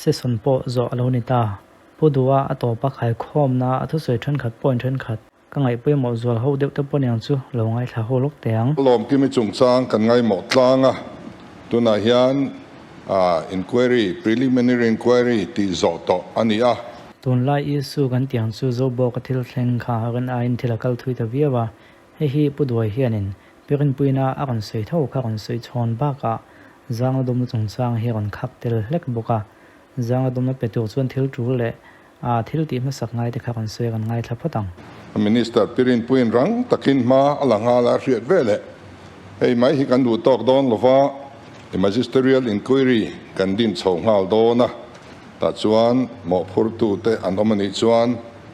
se son po zo alonita pu duwa ato pa khaikhawmna athu soi than khat point than khat ka ngai pui mo zol ho deuh te poniang chu lo ngai thla ho lok teang lom ki mi chung chang kan ngai mo tlanga tuna hian inquiry preliminary inquiry ti zo to ania tun lai isu kan tiang chu zo bo ka thil thleng kha ran a in thilakal thui ta viawa hi pu duwa hianin pirin puina a kan sei tho kha kan sei chhon ba ka zang dom chung chang hi kan khak tel hlek boka zang dom na petu chuan thil tu le thil ti ma sak ngai te kha kan sei kan ngai thla phatang minister pirin puin rang takin ma alanga la riat vele hei mai hi kan du tok don lova magisterial inquiry kan din chhong ngal dona ta chuan mo phur tu te anomani chuan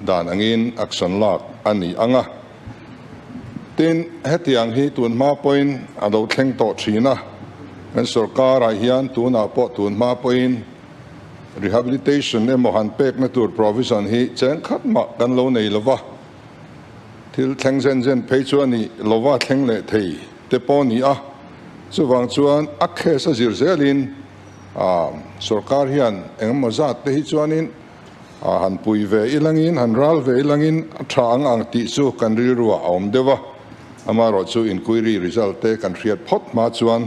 dan angin action lak ani anga tin hetiang hi tun ma point alo thleng to thina kan sarkar a hian tuna po tun ma point rehabilitation e mohan pek na tur provision hi chen khat ma kan lo nei lova thil thleng zen phei chuani lova thleng le thei te poni a chuwang chuan akhe sa zirzelin sarkar hian engemaw zat te hi chuanin han pui ve ilangin han ral ve ilangin thang ang ti chu kan rilruwa awm dewa amaro chu inquiry result te kan hriat phot ma chuan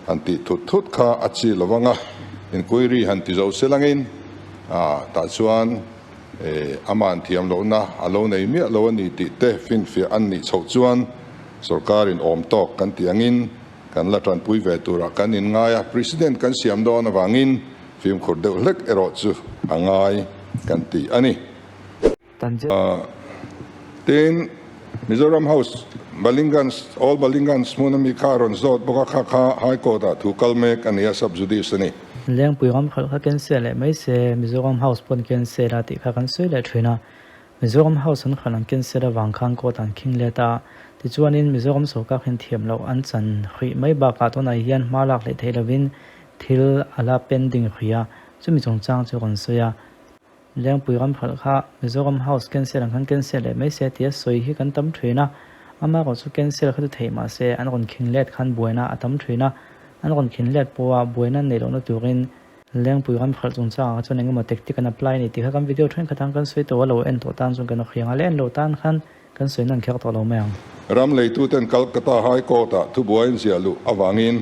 han ti thut kha achi lowanga inquiry han ti zo selangin ta chuan aman thiam lo na alo nei mi lo ani ti te fin fi an ni chho chuan sarkarin om tok kan tiangin kan la tran pui ve tura kan in ngaya president kan siam do na wangin film khur deuh hlek ero chu angai kan ti ani tin Mizoram House all Balingans munami karon zot boka kha high court thu kalmek ania subjudice ani leng puiram kha ken se le mai se Mizoram House pon ken se ra ti kha kan soi le thina Mizoram House an khalang ken se ra wang khang ko tan king le ta ti chuanin Mizoram sarkar hin thiam lo an chan khui mai ba ka to na hian malak le theilovin thil ala pending khia chumi chong chang chu kon soya leng puiram kha Mizoram House ken se rang ken se le mai se ti soi hi kan tam thina ama ko chu ken se kha thei ma se an kon king let khan buina atam thina an kon khin let powa buina nei lo na turin leng puiram khal chung chang chuan engemaw tactic kan apply ni ti kha kan video thlen khatang kan soi to lo en to tan chung kan khianga len lo tan khan kan soi nan khek to lo meang ram lei tu ten Calcutta High Court thu buain zialu awangin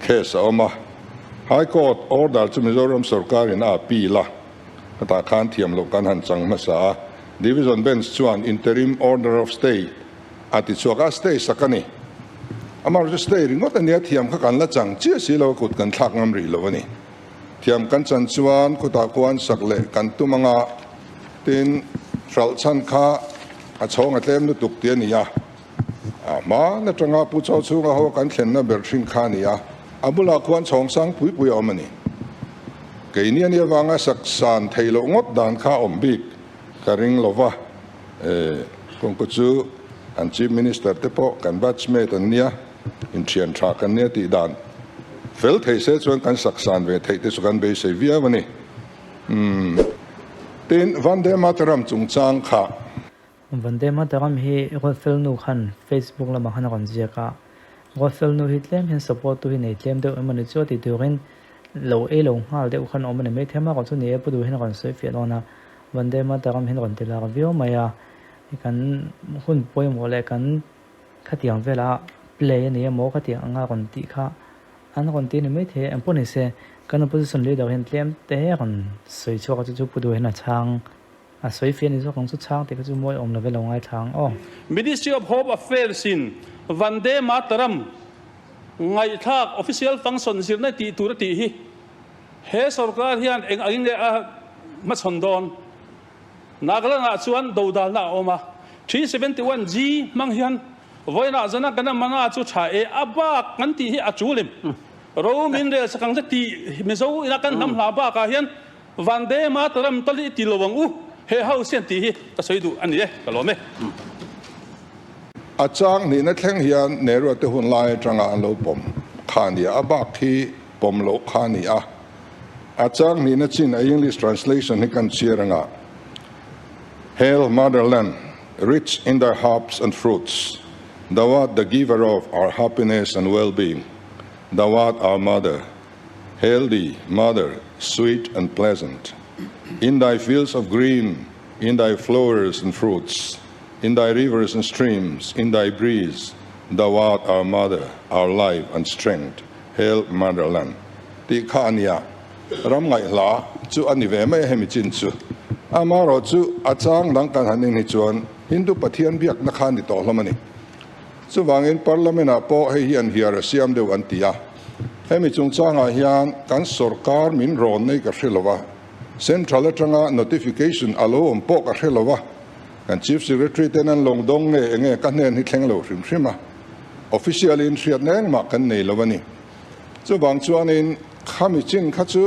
case oma High Court order chu Mizoram sarkar in apila kata khan thiam lo kan han chang ma sa division bench chuan interim order of stay ati chuaka stay sakani amar ju stay ringot ania thiam kha kan la chang chi si lo kut kan thak ngam ri lo ni thiam kan chan chuan kuta kwan sakle kan tumanga tin ral chan kha a chhong a tlem nu tuk ti ania ma na tanga pu chaw chu ga ho kan thlen na ber thing kha nia abula kwan chhong sang pui omani ke ni ania wanga sak san thailo ngot dan kha ombik karing lova kong ko chu an chief minister te po kan batchmate ania in thian tha kan ne ti dan fel thei se chuan kan sak san ve thei te chu kan be se via wani tin Vande Mataram chung chang kha Vande Mataram hi rofel nu khan Facebook la mahan ron zia ka rofel nu hitlem hin support tu hi nei tlem de amani chu ti turin lo lo ngal de khan omani me thema ko chu ne pu du hin ron soi fe lona Vande Mataram hin ron tila vio maya kan hun poi mo le kan khatiang vela play ni mo khatiang anga ron ti kha an ron ti ni me the am poni se kan opposition leader hin tlem te ron soi chu ka chu pu du hin a chang a soi fe ni zo kong chu chang te ka chu moi om la velo ngai thang Ministry of Home Affairs in Vande Mataram ngai thak official function zirna ti tur ti hi he sarkar hian eng angin le a ma chondon nagalanga chuan dodal na oma 371G mang hian voina zana kana manga chu tha e aba kan ti hi achulim ro min re sakang ti mizo ina kan ham la ba ka hian Vande Mataram tali ti lowang u he house sian ti hi ta soidu ani e kalome achang ni na thleng hian nero te hun lai tanga an lo pom khani aba khi pom lo khani a achang ni na chin a English translation hi kan chiranga Hail motherland rich in thy herbs and fruits thou art the giver of our happiness and well-being thou art our mother Healthy mother, sweet and pleasant. In thy fields of green, in thy flowers and fruits, in thy rivers and streams, in thy breeze, thou art our mother, our life and strength. Hail motherland. Ti khania ram ngai la chu ani ve mai hemi chin chu amaro chu achang dang kan hanin hi chuan Hindu pathian biak na khan ni to hlomani chu wangin parliament a po hei hian hiar siam deu an tia hemi chung changa hian kan sarkar min ron nei ka hrilowa central atanga notification alo om po ka hrilowa kan chief secretary tenan longdong ne enge kan nen hi thleng lo hrim hrimma official in hriat neng ma kan nei lowani chu wang chuanin khami chin kha chu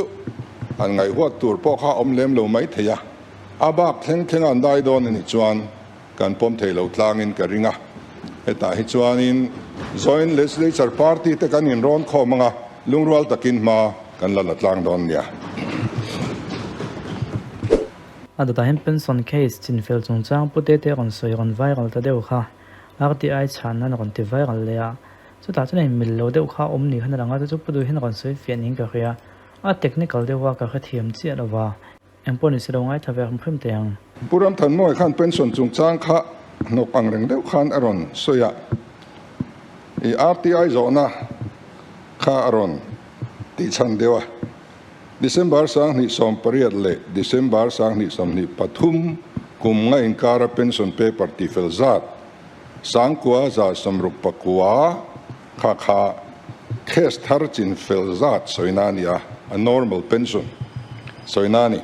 an ngai huat tur po kha om lem lo mai theya abak thleng an dai don ni chuan kan pom thei lo tlangin ka ringa heta hi chuanin joint legislature party te kan in ron kho manga lungrual takin ma kan la tlang don nia adu ta hem pension case chin fel chung chang pute te ron soi ron viral ta deu kha RTI chan nan ron ti viral le a chu ta chane mil lo deu kha om ni khan ranga chu pudu hin ron soi fian ing ka khia a technical deu wa ka kha thiam chi alowa emponi se rongai thawer phim teang puram than moi khan pension chung chang kha no pang reng deu khan aron soya i RTI zona kha aron ti chan dewa December sang ni som pariat le December sang ni som ni pathum kum nga inkara pension paper ti felzat sang kwa za samrup pakwa kha kes thar chin felzat soinania a normal pension soinani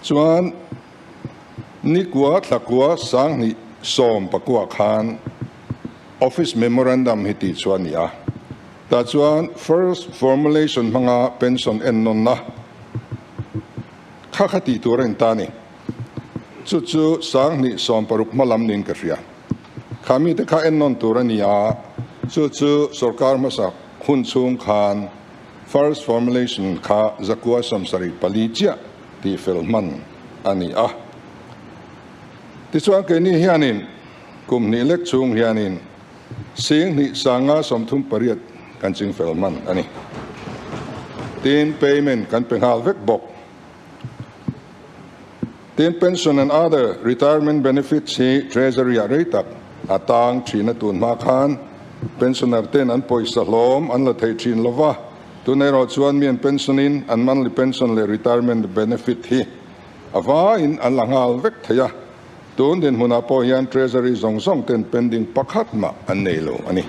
chuan ni kwa thakwa sang ni som pakwa khan office memorandum hiti chuania ta chuan first formulation manga pension en non na kha khati turen tani chu sang ni som paruk malam nin ka ria khami te kha en non turania chu sarkar masa khun chung khan first formulation kha zakwa samsari palichia ti felman ani a ti chuan ke ni hianin kum ni lek chung hianin sing ni sanga somthum pariat kan ching felman ani tin payment kan penghal vek bok tin pension and other retirement benefits hi treasury a reitak atang thina tun ma khan pensioner ten an poisa hlom an la thei thin lova tunero chuan mian pensionin an monthly pension le retirement benefit hi awa in an langal vek theya tun den huna po hian treasury zong ten pending pakhat ma an nei lo ani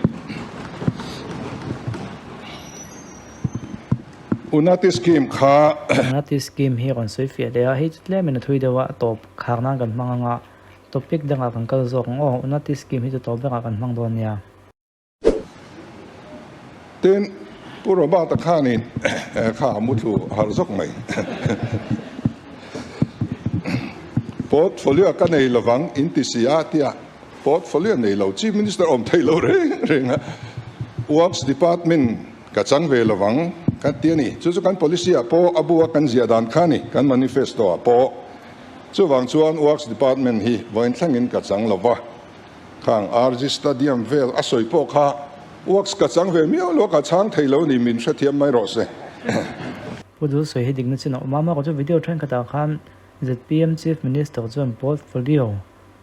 Unati scheme kha Unati scheme hi ron soi fia le a hi tle men thui dewa top kharna kan manga topic danga kan kal zong o Unati scheme hi to top danga kan mang don ya ten puro ba ta khanin kha mutlu har zok mai portfolio ka nei lawang intisia tia portfolio nei lo chief minister om thailo reng works department ka changve lawang kan tiani chu kan policy a po abu kan ziadan khani kan manifesto a po chu wang chuan works department hi voin thlangin ka chang lova khang RG stadium vel asoi po kha works ka chang ve mi lo ka chang thailo ni min thathiam mai ro se pudu soi hi digna chino mama ko video thren ka ta khan ZPM chief minister chuan portfolio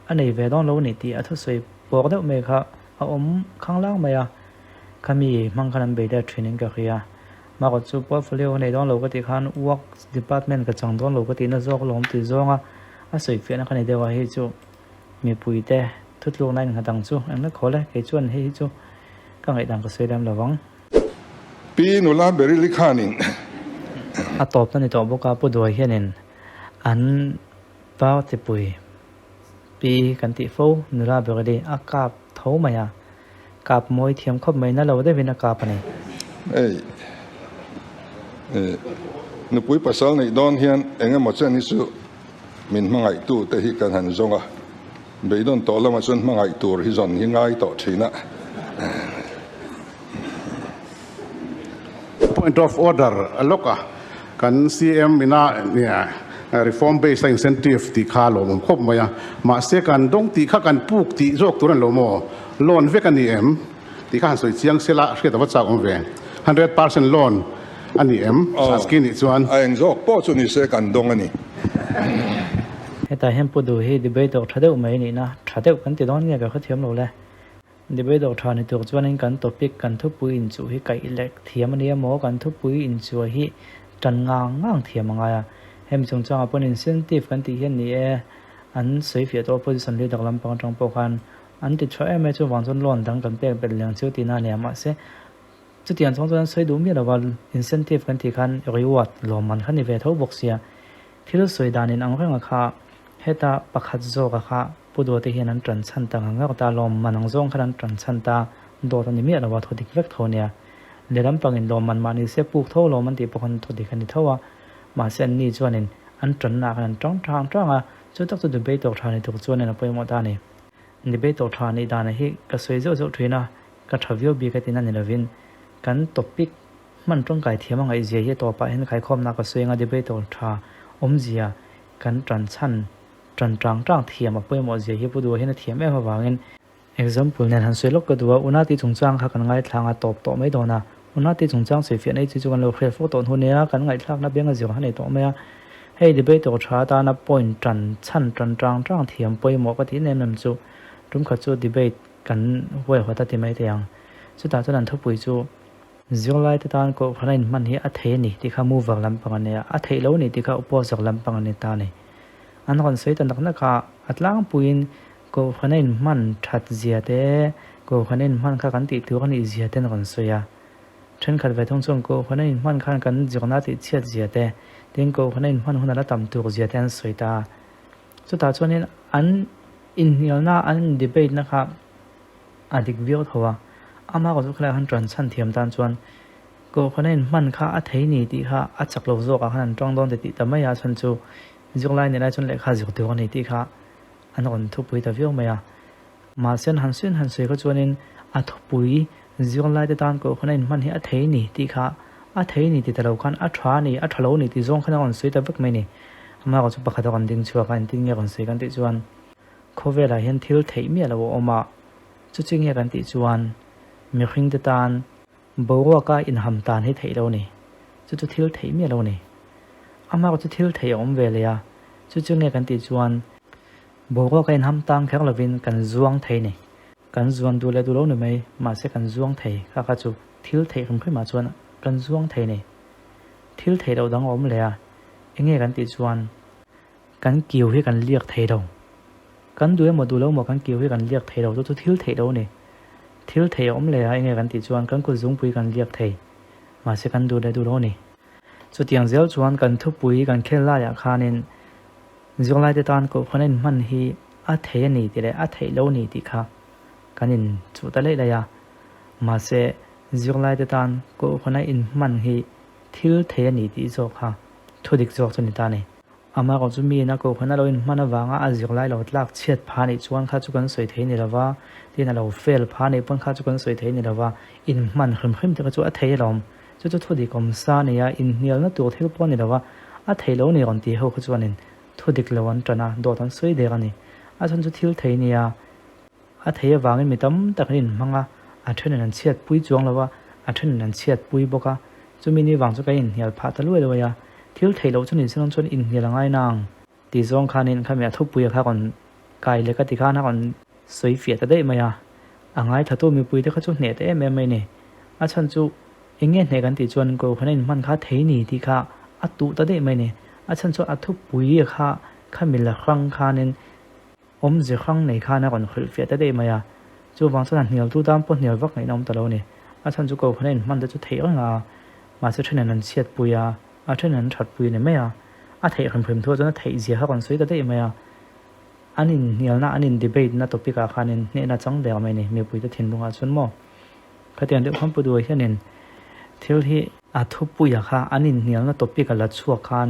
anei ve don lo ni ti athu soi por deuh me kha a om khanglang maya khami mangkhanan be da training ka khia ma ko chu portfolio nei don lo ka ti khan works department ka chang don lo ka ti na zok lom ti zonga a soi fe na khani dewa hi chu mi puite thutlu nai nga dang chu an na khole ke chuan hi chu ka ngai dang ka sei dam lawang pi nula beri likhanin a top na ni to boka pu doi hianin an pau te pui pi kan ti fo nula beri a kap tho maya kap moi thiam khop mai na lo de vina kap ani nu pui pasal nei don hian enga mo chen isu min mangai tu te hi kan han zonga be don to lama chun mangai tur hi zon hi ngai to thina point of order aloka kan CM ina nia reform based incentive ti kha lo mom khop maya ma se kan dong ti kha kan puk ti jok turan lo mo loan ve kan ni em ti khan soi chiang sela hre ta cha om ve 100% loan อันนี้สัสกินอีส่วน ไอ้เองจอกป้อจุนี่เสกันดงอันนี้ แต่เห็นพูดดูให้ดีเบตตัวทัดเดิมไหมนี่นะทัดเดิมกันติดตอนนี้ก็เขาเทียมเราเลยดีเบตตัวทัดในตัวจวนนี้กันตัวปิกกันทุบปุยอินจูให้ไก่เล็กเทียมนี้หมอกันทุบปุยอินจูให้จันงางเทียมไงอ่ะเห็นจงจังเป็นอินเซนทีฟกันที่เห็นนี่อันสวยเฟียตัวโพสิชันลีดอกลำปางจังปกันอันที่ช่วยไม่ช่วยวางจนล้นดังกันเป็นเรื่องเชื่อตีน่าเนี่ยมาเสจุดที่อันสองจวนสวยดูมีแต่ว่าอินเซนทีฟกันที่กันรีวอร์ดลมมันขันในเวทบอกเสียที่เราสวยดานินอังเรื่องอะค่ะเฮตาปักขัดโจกค่ะพูดว่าที่เห็นนั้นตรันชันตางก็ตาลมมันอังจงขนาดตรันชันตาโดดอันนี้มีอะไรว่าทดิกเล็กเท่าเนี่ยเดี๋ยวลำปางอินลมมันมานี่เสียปลูกเท่าลมมันตีปกันทดิกันนี่เท่าว่ามาเส้นนี้จวนนินอันตรันหนักอันจ้องอ่ะจุดตักจุดดีเบตตัวทานี่ถูกจวนเนี่ยไปหมดตานี่ดีเบตตัวทานี่ดานี่ที่กระสวยเจ้าทวีนะกระทวิวบีกันที่นั่นนี่ละวินกันตบปิกมันตรงไก่เทียมไงเจียตัวไปเห็นใครคอมนักกระสวยงาดีเบตตัวทาเจียกันตรันชันจันจ้างเทียมมาเปิดหมดเสียที่ผู้ดูเห็นเทียมแม่มาว่าเงิน example เนี่ยหันสวยลกก็ดูว่าอุณหภูมิจงจ้างกันไงทางตบไม่โดนนะอุณหภูมิจงจ้างสวยเฟียในจุดกันเราเคยฟูต้นหุ่นเนี่ยกันไงทางนับเบี้ยงกันเสียหันในตัวไม่ให้ดีเบตตัวชาตานับ point จันชันจันจ้างเทียมเปิดหมดก็ที่เนี่ยนำจู่รุ่มขัดจู่ดีเบตกันเว้ยหัวตาที่ไม่เที่ยงสุดท้ายนั้นทุบปุ๋ยจู่สิ่งไรที่ตานก็ขณะนี้มันเหี้ยอัฐเทนี่ที่เขามูฟลำปังเนี่ยอัฐเทแล้วนี่ที่เขาอุปสรรคลำปังเนี่ยตานี่อันนั้นสวยแต่นักข่าอัตลังปุยนก็ขณะนี้มันชัดเจียเต้ก็ขณะนี้มันข้ากันติดตัวกันอีเจียเต้นักสวยฉันขัดไปท่องส่งก็ขณะนี้มันข้ากันจีกันติดเชียเจียเต้เต็งก็ขณะนี้มันหุ่นละต่ำตัวเจียเต้สวยตาสุดท้ายส่วนนี้อันอินเดียน่าอันดีเบตนะครับอดีตวิวทัวอามาก็สุดท้ายหันตรันชันเทียมตานส่วนก็ขณะนี้มันข้าอัฐเทนี่ที่ข้าอัดจักรโลโซกับขนาดจ้องโดนติดแต่ไม่ยาชันจู่จุกไล่ในจนเล็กข้าจุกตัวนี้ที่ข้าอันนั้นทุบปุยแต่วิวไม่มาเส้นหันสวยก็จวนนินอัทุบปุยจุกไล่แต่ตานก็คนนั้นมันเห็นอัฐเทนี่ที่ข้าอัฐเทนี่ที่แต่เราคันอัฐรานี่อัฐโลนี่ที่จงขนาดสวยแต่วิกไม่นี่มาก็จะประคัตกันดิ้งชัวกันดิ้งเงี้ยกันสวยกันติจวนโคเวลาเห็นทิลเทมีอะไรวะออกมาจุดจริงเงี้ยกันติจวนมีขิงแต่ตานบอกว่าก็อินหำตานให้เทเรานี่จุดทิลเทมีอะไรนี่อามาก็จะทิลเทียมเวลียจุดๆเนี่ยกันติจวนบอกว่าการทำตามแขกละวินกันจวงเทนี่กันจวนดูแลดูโลนี่ไหมมาเสกันจวงเทข้าก็จะทิลเทียขึ้นมาจวนกันจวงเทนี่ทิลเทียเราดังอมเลยเองเนี่ยกันติจวนกันเกี่ยวให้กันเรียกเทเรากันดูให้หมดดูแล้วหมดกันเกี่ยวให้กันเรียกเทเราตัวทิลเทียเรานี่ทิลเทียอมเลยเองเนี่ยกันติจวนกันก็จงปุยกันเรียกเทมาเสกันดูแลดูโลนี่สุดที่ยังเจ้าจวนกันทุบปุยกันแค่ล่าอยากขานินจุกไล่แต่ตอนก็คนนั้นมันฮีอัฐเทนี่ที่เลยอัฐเทโลนี่ที่ข้ากันนินสุดท้ายเลยมาเสจุกไล่แต่ตอนก็คนนั้นมันฮีทิลเทนี่ที่จอกข้าทุดิกจอกจนตานี่อามาก็จะมีนะก็คนนั้นเรามันวางอาจุกไล่เราลักเชียดพานิจวนข้าจุกันสวยเทนี่ละว่าที่นั่นเราเฟลพานิปนข้าจุกันสวยเทนี่ละว่ามันขึ้นที่ก็จะอัฐเทลมจุดทุดิกมซาเนี่ยอินเนียลนั่นตัวเทลปอนนี่ละว่าอัฐเทโลนี่ก่อนที่เขาจวนนินทุดิกเลวันจันนะโดดทันสวยเดียกันนี่ฉันจะทิลเทนี่อัฐเทวางเงินไม่ตั้มแต่กันนินมังอัฐเทนันเชียดปุยจวงละว่าอัฐเทนันเชียดปุยบกะจะมีนี่วางจะกันอินเนียลพาตะลุยเลยทิลเทโลจนนินเส้นจนอินเนียลง่ายนางตีจวงขานินข้ามีทุบปุยข้าก่อนไกลเลยก็ตีข้านะก่อนสวยเฟียแต่ได้ไหมง่ายถ้าตัวมีปุยแต่เขาจุดเหน็ดได้ไหมนี่ฉันจะเองเงี้ยในกันติจวนก็คนนั้นมันข้าเทนี่ที่ข้าอัตุตะเดไม่เนี่ยฉันจะอัตุปุยข้ามีละครั้งข้าเนี่ยจะครั้งในข้านะก่อนคือเฟียตะเดไม่จู่วางส่วนเหนียวตู้ตามปนเหนียววักในน้ำตะโลเนี่ยฉันจะก็คนนั้นมันจะเทมาเช่นนั้นเชียดปุยเช่นนั้นฉัดปุยเนี่ยไม่เทคนเพิ่มทั่วจนเทเสียข้าก่อนสวยตะเดไม่อันนี้เหนียวนะอันนี้ดีเบตนะตัวปีกาข้าเนี่ยน่าจังเดียวไม่เนี่ยมีปุยจะทิ้งลงส่วนหม้อข้าเตียนเดี๋ยวความปวดหัวแค่เนี่ยเที่ยวที่ทุบปุยค่ะอันนี้เนี่ยนะตัวปีกันละชั่วคัน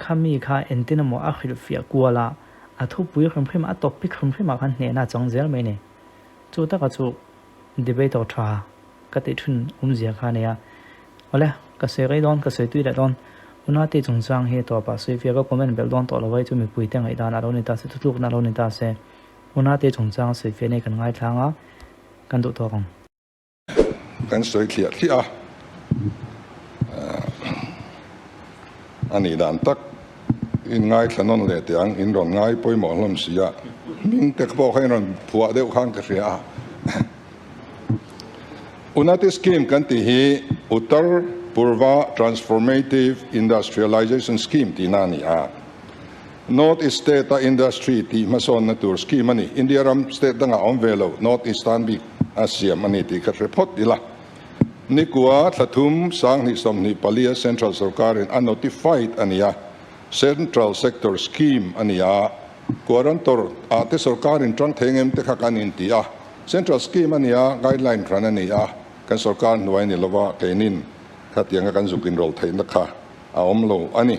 ข้ามีค่ะเอ็นตินโมอาคิลเฟียกัวละทุบปุยคำพิมพ์ตัวปีคำพิมพ์กันเนี่ยน่าจังเสียไหมเนี่ยจู่ตะก็จู่ดีเบตต่อทาก็ติดทุนเสียค่ะเนี่ยเอาเลยก็เสียไรดอนก็เสียตุยได้ดอนอุณหภูมิจงจังเหตุตัวปัสเฟียก็คอมเมนต์เบลดอนต่อละไว้จะมีปุยแต่งไอ้ดานเราเนี่ยตาเสียทุกๆนั่นเราเนี่ยตาเสียอุณหภูมิจงจังเสียเฟียในกันง่ายทางกันตัวกันกันสวยเขียดที่ ani dan tak in ngai thanon le tiang in ron ngai poi mo hlom sia ming te kpo khain ron phua deuh khang ka ria Unati scheme kan ti hi Uttar Purva Transformative Industrialization Scheme ti nani a North East State Industry ti mason na tour scheme ani India ram state da nga on velo North Eastern bi Asiam ani ti ka report dila Nikua thathum sang ni som ni palia Central Sarkar in unnotified ania Central Sector Scheme ania Kuarantor ate Sarkar in trang thengem te khakan in ti a Central Scheme ania guideline kran ania kan Sarkar nuai ni lova kenin khatianga kan zukin rol thein da kha a omlo ani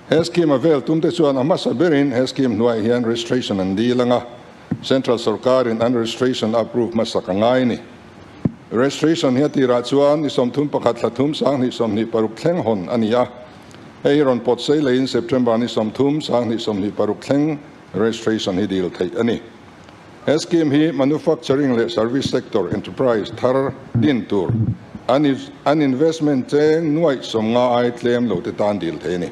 he scheme avel tumte chuan amasa berin he scheme nuai hian registration an dilanga Central Sarkar in registration approve masakangai ni registration hi ti ra chuan ni som thum pakhat thlathum sang ni som ni paruk thleng hon ania hei ron pot sei lein September ni som thum sang ni som ni paruk thleng registration hi dil thei ani he scheme hi manufacturing le service sector enterprise thar din tur an investment cheng nuai som nga ai claim lo te tan dil thei ni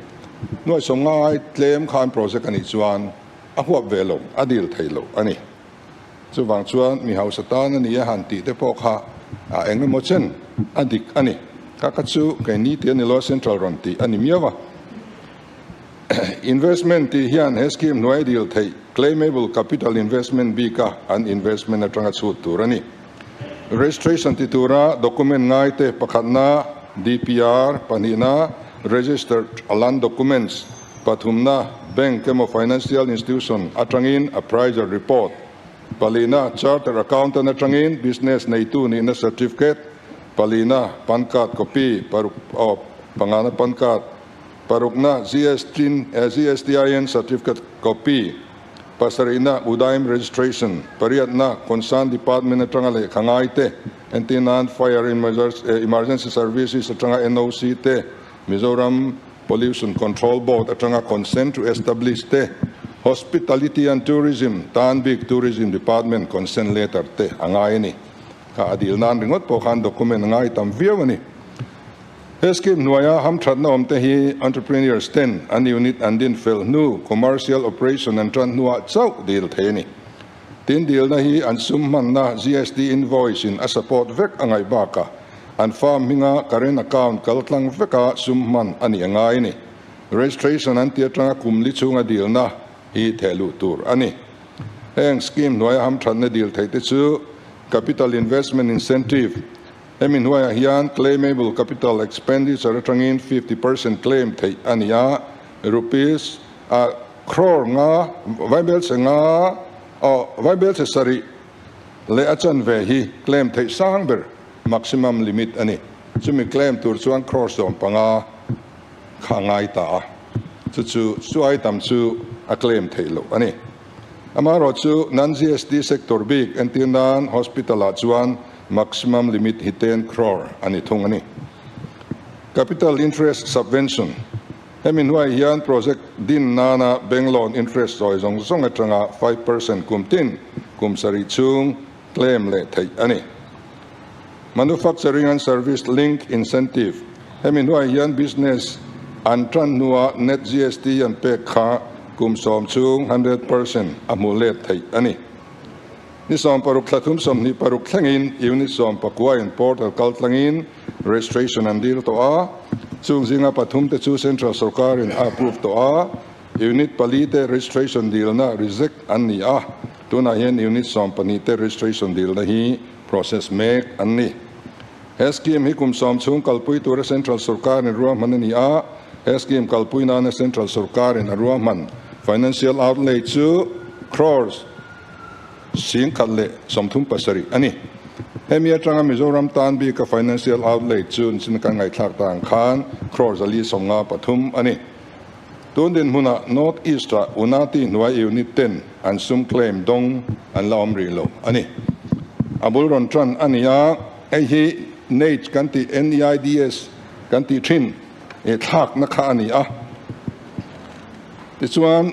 nuai som nga ai claim khan project ani chuan a huap velo adil thei lo ani chuwang chuan mi hausa tan ani han ti te pok kha a eng mo chen adik ani kakachu ke ni te ni lo central ron ti ani miawa investment ti hian he scheme nuai dil thei claimable capital investment bika an investment atanga chu turani registration ti tura document ngai te pakhatna DPR panina registered alan documents pathumna bank kemo financial institution atrangin appraiser report palina charter accountant atrangin business neitu ni na certificate palina pan card copy paruk pangana pan card parukna GSTIN certificate copy pasarina udaim registration pariatna concerned department atrangale khangai te anti-non fire emergency services atranga NOC te Mizoram Pollution Control Board atranga consent to establish te hospitality and tourism Tanbik tourism department consent letter te angai ni ka adil nan ringot po khan document ngai tam viawani Eskim nuaya ham thadna omte hi entrepreneurs 10 an unit andin fel nu commercial operation and tran nuwa chau deal theni tin deal na hi an summan na GST invoice in a support vek angai baka an farm hinga current account kaltlang veka summan ani angai ni registration an tiatra kumli chunga deal na hi thelu tur ani heng scheme nuaya ham thadna deal theite chu capital investment incentive Eminwaya hian claimable capital expenditure atrangin 50% claim thei ania rupees a crore nga vaibel se nga vaibel se sari le achan ve hi claim thei sangber maximum limit ani chumi claim tur chuan crore som panga khangai ta chu suai tam chu a claim thei lo ani amaro chu non GST sector big antinan hospital a chuan maximum limit hi 10 crore ani thung ani capital interest subvention hemin huai hian project din nana bank loan interest roi zong zong atanga 5% kumtin kumsari chung claim le thei ani manufacturing and service link incentive hemin huai hian business antran nuwa net GST and pek kha kumsom chung 100% amule thei ani ni som paruk thlathum som ni paruk thlangin unit som pakwa in portal kaltlangin registration and deal to a chung zinga pathum te chu central sarkar in approve to a unit palite registration deal na reject anni a tuna hian unit som panite registration deal na hi process make anni scheme hi kum som chung kalpui tur central sarkar in ruam ani a scheme kalpui na central sarkar in ruam financial outlay chu crores sing khalle somthum pasari ani hemia tanga Mizoram Tanbi ka financial outlay chun sin kan ngai thlak tang khan crores ali somnga pathum ani tundin huna north east unati nuai unit 10 an sum claim dong an laom ri lo ani abul ron tran ania hi nate kanti NEIDS kanti thin e thak na kha ani a tichuan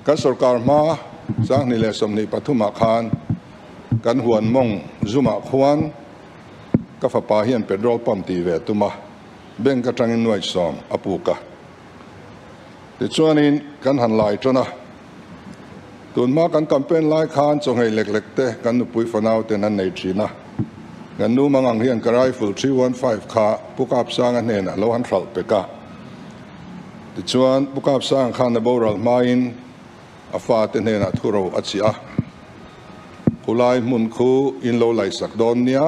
kan sarkar ma sang ni le som ni pathuma khan kan huan mong zuma khwan ka fa pa hian petrol pump ti ve tuma bank ka tangin nuai som apuka ti chuanin kan han lai tona tun ma kan campaign lai khan chong hei lek lek te kan nu pui fanau te nan nei thina kan nu mangang hian ka rifle 315 kha pukap sang an hena lo han thal peka ti chuan pukap sang khan na boral main afa te hena thuro achia kulai mun khu in lo lai sak don nia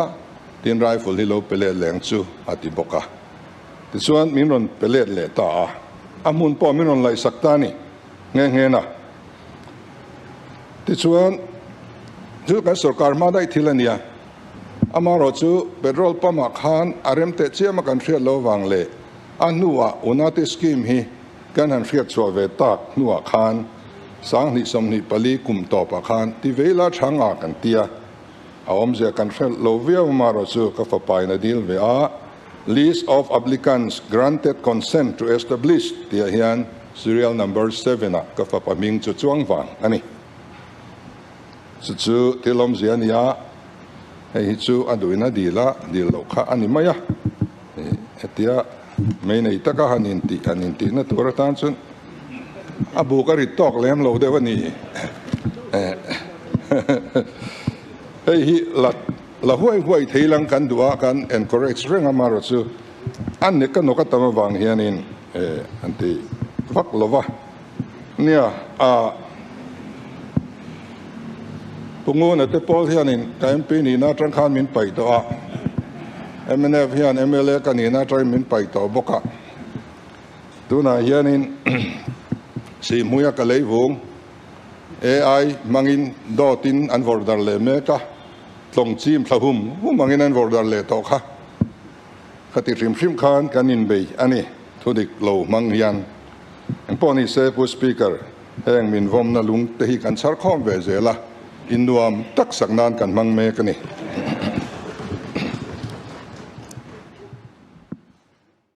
tin rifle hi lo pele leng chu ati boka ti chuan min ron pele le ta amun po min ron lai sak ta ni nge na ti chuan chu ka sarkar ma dai thilania amaro chu petrol pump khan arem te chiam kan thriat lo wang le anuwa unati scheme hi kan han thriat chwa ve tak nuwa khan sang ni som ni pali kum to pa khan ti vela thanga kan tia aom je kan thriat lo via amaro chu ka fa pai na deal ve a list of applicants granted consent to establish tia hian serial number 7 ka fa pa ming chu chuang wang ani chu tilom ziania hei chu aduina dila dil lo kha ani maya etia mai nei taka hanin ti na tur tan chun abu ka ri tok lem lo de wani hei hi la huai theilang kan duwa kan encourage reng amaro chu an ne ka no ka tama wang hianin anti vak lova nia a pungun at Paul hianin KMP ni na trang khan min pai to a MNF hian MLA kanina try min pai to boka tuna hianin si muya ka leivung AI mangin dotin an vordar le meka tlong chim thlahum mangin an vordar le to kha khati rim khan kanin bei ani thudik lo mang hian ang poni se pu speaker heng min vom na lung te hi kan char khom ve zela inuam tak saknan kan mang me kani